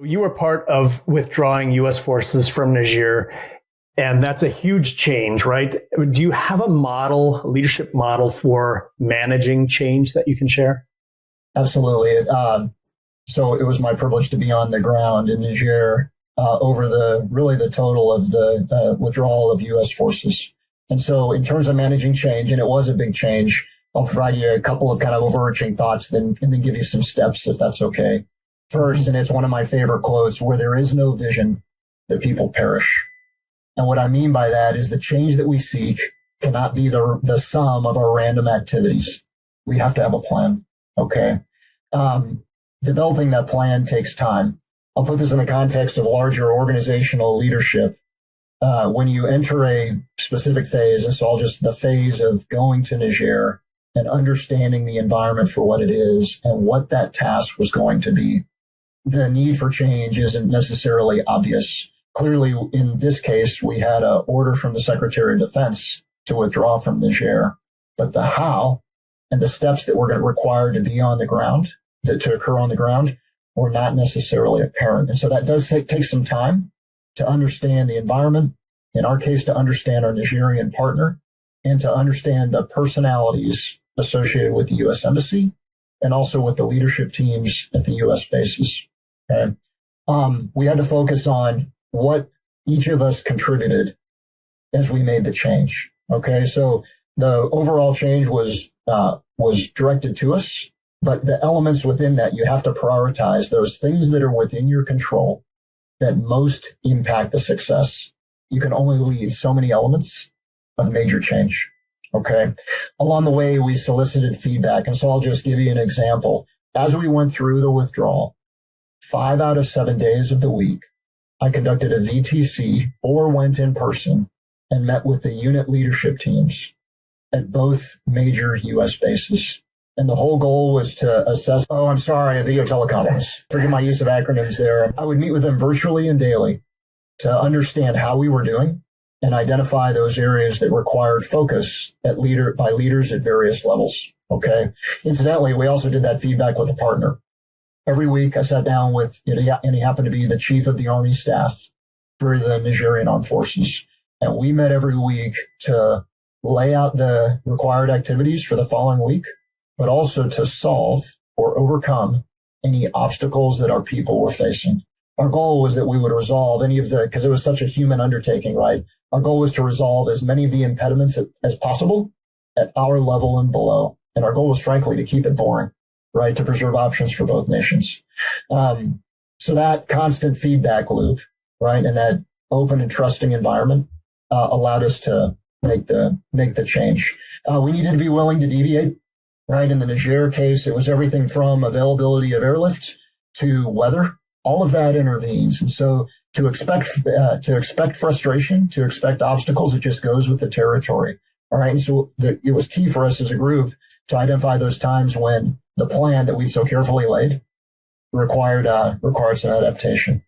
You were part of withdrawing U.S. forces from Niger, and that's a huge change, right? Do you have a leadership model for managing change that you can share? Absolutely. So it was my privilege to be on the ground in Niger over the total of the withdrawal of U.S. forces. And so in terms of managing change, and it was a big change, I'll provide you a couple of kind of overarching thoughts and then give you some steps if that's okay. First, and it's one of my favorite quotes, where there is no vision, the people perish. And what I mean by that is the change that we seek cannot be the sum of our random activities. We have to have a plan. Okay. Developing that plan takes time. I'll put this in the context of larger organizational leadership. When you enter a specific phase, and so the phase of going to Niger and understanding the environment for what it is and what that task was going to be, the need for change isn't necessarily obvious. Clearly, in this case, we had an order from the Secretary of Defense to withdraw from Niger, but the how and the steps that were going to require to be on the ground, to occur on the ground, were not necessarily apparent. And so that does take some time to understand the environment, in our case, to understand our Nigerian partner, and to understand the personalities associated with the U.S. Embassy and also with the leadership teams at the U.S. bases. Okay. We had to focus on what each of us contributed as we made the change. Okay. So the overall change was directed to us, but the elements within that, you have to prioritize those things that are within your control that most impact the success. You can only lead so many elements of major change. Okay. Along the way, we solicited feedback. And so I'll just give you an example. As we went through the withdrawal, 5 out of 7 days of the week, I conducted a VTC or went in person and met with the unit leadership teams at both major U.S. bases. And the whole goal was to assess, a video teleconference. Forgive my use of acronyms there. I would meet with them virtually and daily to understand how we were doing and identify those areas that required focus by leaders at various levels. Okay. Incidentally, we also did that feedback with a partner. Every week I sat down with, and he happened to be the chief of the Army staff for the Nigerian Armed Forces. And we met every week to lay out the required activities for the following week, but also to solve or overcome any obstacles that our people were facing. Our goal was that we would resolve because it was such a human undertaking, right? Our goal was to resolve as many of the impediments as possible at our level and below. And our goal was, frankly, to keep it boring, right? To preserve options for both nations. So that constant feedback loop, right? And that open and trusting environment allowed us to make the change. We needed to be willing to deviate, right? In the Niger case, it was everything from availability of airlift to weather. All of that intervenes. And so to expect frustration, to expect obstacles, it just goes with the territory. All right. And so it was key for us as a group to identify those times when the plan that we so carefully laid required some adaptation.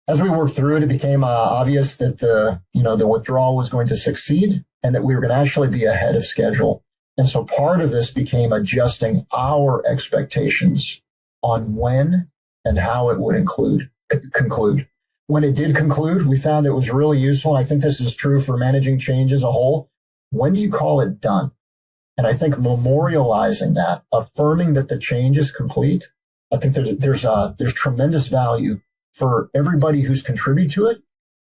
As we worked through it, it became obvious that the withdrawal was going to succeed and that we were going to actually be ahead of schedule. And so part of this became adjusting our expectations on when and how it would conclude. When it did conclude, we found it was really useful. And I think this is true for managing change as a whole. When do you call it done? And I think memorializing that, affirming that the change is complete, I think there's tremendous value for everybody who's contributed to it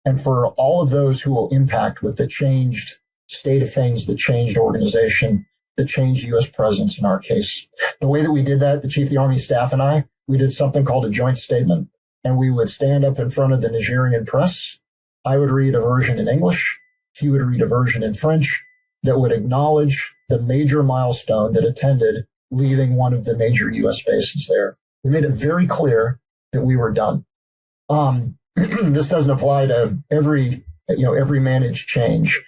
and for all of those who will impact with the changed state of things, the changed organization, the changed U.S. presence in our case. The way that we did that, the Chief of the Army Staff and I, we did something called a joint statement, and we would stand up in front of the Nigerian press. I would read a version in English. He would read a version in French that would acknowledge the major milestone that attended leaving one of the major U.S. bases there. We made it very clear that we were done. This doesn't apply to every managed change.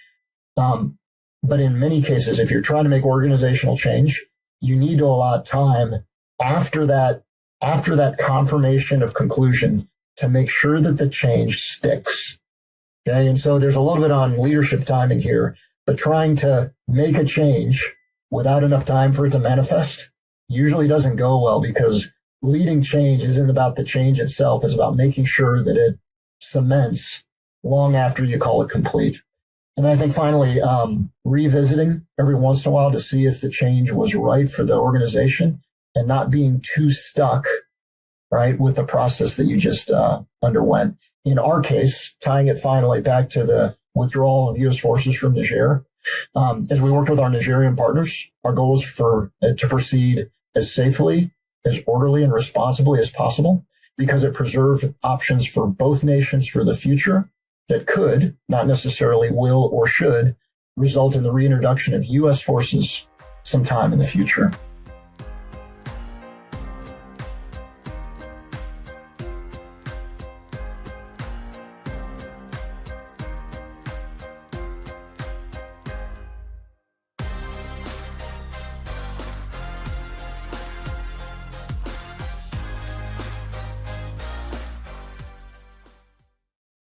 But in many cases, if you're trying to make organizational change, you need to allot time after that confirmation of conclusion to make sure that the change sticks. Okay. And so there's a little bit on leadership timing here, but trying to make a change without enough time for it to manifest usually doesn't go well because leading change isn't about the change itself. It's about making sure that it cements long after you call it complete. And I think finally, revisiting every once in a while to see if the change was right for the organization and not being too stuck, right, with the process that you just underwent. In our case, tying it finally back to the withdrawal of U.S. forces from Niger, as we worked with our Nigerian partners, our goal is to proceed as safely, as orderly and responsibly as possible, because it preserved options for both nations for the future that could, not necessarily will or should, result in the reintroduction of U.S. forces sometime in the future.